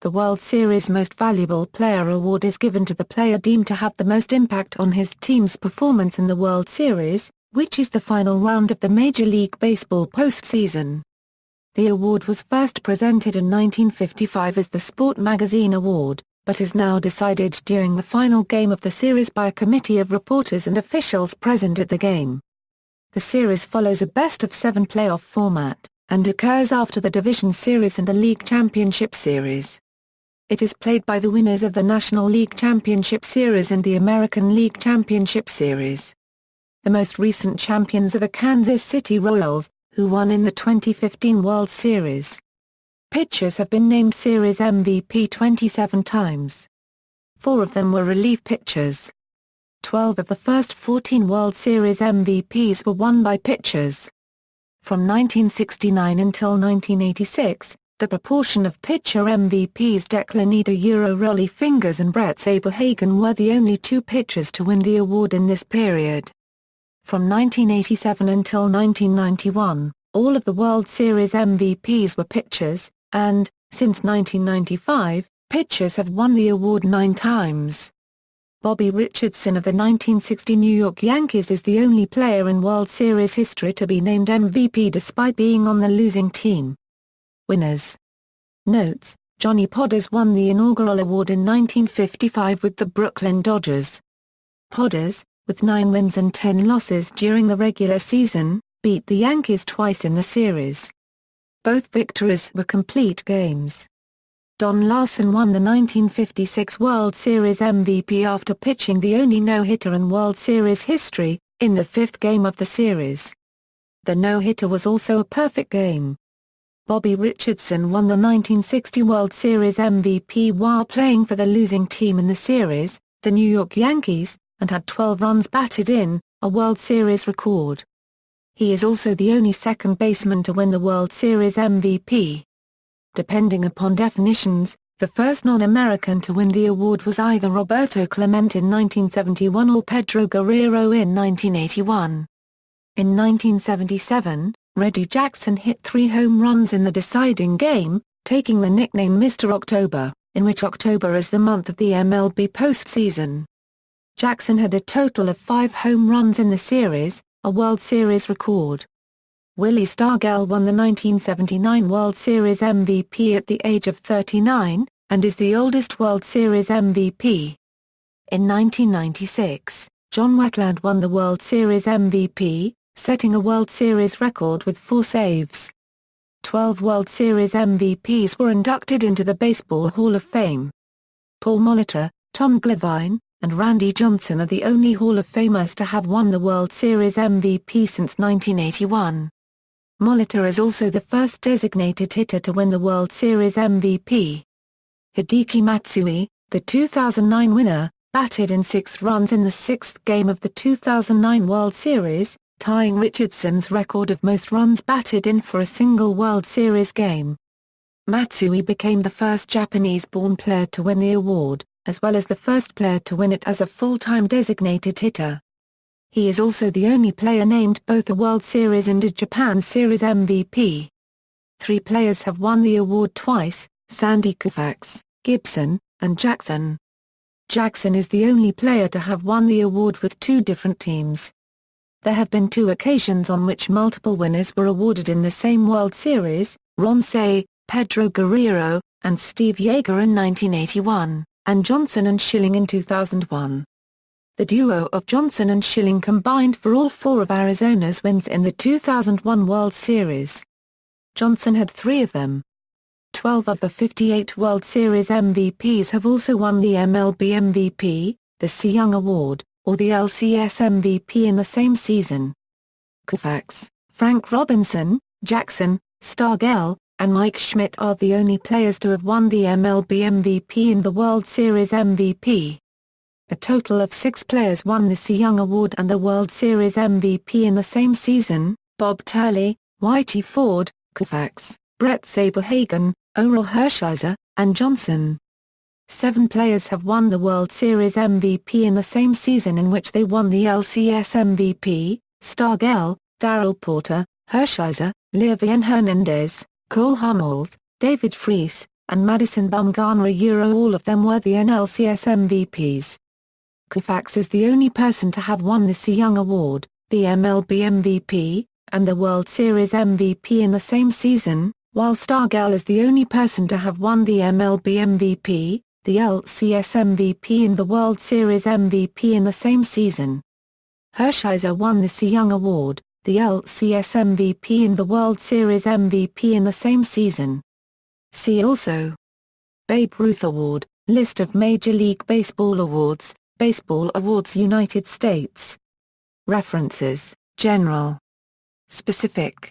The World Series Most Valuable Player award is given to the player deemed to have the most impact on his team's performance in the World Series, which is the final round of the Major League Baseball postseason. The award was first presented in 1955 as the Sport Magazine Award, but is now decided during the final game of the series by a committee of reporters and officials present at the game. The series follows a best-of-7 playoff format, and occurs after the Division Series and the League Championship Series. It is played by the winners of the National League Championship Series and the American League Championship Series. The most recent champions are the Kansas City Royals, who won in the 2015 World Series. Pitchers have been named Series MVP 27 times. 4 of them were relief pitchers. 12 of the first 14 World Series MVPs were won by pitchers. From 1969 until 1986, the proportion of pitcher MVPs Declan Rollie Fingers and Brett Saberhagen were the only 2 pitchers to win the award in this period. From 1987 until 1991, all of the World Series MVPs were pitchers, and, since 1995, pitchers have won the award 9 times. Bobby Richardson of the 1960 New York Yankees is the only player in World Series history to be named MVP despite being on the losing team. Winners. Notes: Johnny Poders won the inaugural award in 1955 with the Brooklyn Dodgers. Poders, with 9 wins and 10 losses during the regular season, beat the Yankees twice in the series. Both victories were complete games. Don Larson won the 1956 World Series MVP after pitching the only no-hitter in World Series history, in the 5th game of the series. The no-hitter was also a perfect game. Bobby Richardson won the 1960 World Series MVP while playing for the losing team in the series, the New York Yankees, and had 12 runs batted in, a World Series record. He is also the only second baseman to win the World Series MVP. Depending upon definitions, the first non-American to win the award was either Roberto Clemente in 1971 or Pedro Guerrero in 1981. In 1977, Reggie Jackson hit 3 home runs in the deciding game, taking the nickname Mr. October, in which October is the month of the MLB postseason. Jackson had a total of 5 home runs in the series, a World Series record. Willie Stargell won the 1979 World Series MVP at the age of 39, and is the oldest World Series MVP. In 1996, John Wetland won the World Series MVP, setting a World Series record with 4 saves. 12 World Series MVPs were inducted into the Baseball Hall of Fame. Paul Molitor, Tom Glavine, and Randy Johnson are the only Hall of Famers to have won the World Series MVP since 1981. Molitor is also the first designated hitter to win the World Series MVP. Hideki Matsui, the 2009 winner, batted in 6 runs in the 6th game of the 2009 World Series, tying Richardson's record of most runs batted in for a single World Series game. Matsui became the first Japanese-born player to win the award, as well as the first player to win it as a full-time designated hitter. He is also the only player named both a World Series and a Japan Series MVP. 3 players have won the award twice: Sandy Koufax, Gibson, and Jackson. Jackson is the only player to have won the award with 2 different teams. There have been 2 occasions on which multiple winners were awarded in the same World Series: Ron Cey, Pedro Guerrero, and Steve Yeager in 1981, and Johnson and Schilling in 2001. The duo of Johnson and Schilling combined for all 4 of Arizona's wins in the 2001 World Series. Johnson had 3 of them. 12 of the 58 World Series MVPs have also won the MLB MVP, the Cy Young Award, or the LCS MVP in the same season. Koufax, Frank Robinson, Jackson, Stargell, and Mike Schmidt are the only players to have won the MLB MVP and the World Series MVP. A total of 6 players won the Cy Young Award and the World Series MVP in the same season: Bob Turley, Whitey Ford, Koufax, Brett Saberhagen, Orel Hershiser, and Johnson. 7 players have won the World Series MVP in the same season in which they won the LCS MVP: Stargell, Darrell Porter, Hershiser, Le'Veon Hernandez, Cole Hamels, David Freese, and Madison Bumgarner. All of them were the NLCS MVPs. Koufax is the only person to have won the Cy Young Award, the MLB MVP, and the World Series MVP in the same season, while Stargell is the only person to have won the MLB MVP, the LCS MVP and the World Series MVP in the same season. Hershiser won the Cy Young Award, the LCS MVP and the World Series MVP in the same season. See also: Babe Ruth Award, List of Major League Baseball awards, Baseball Awards United States. References: General. Specific.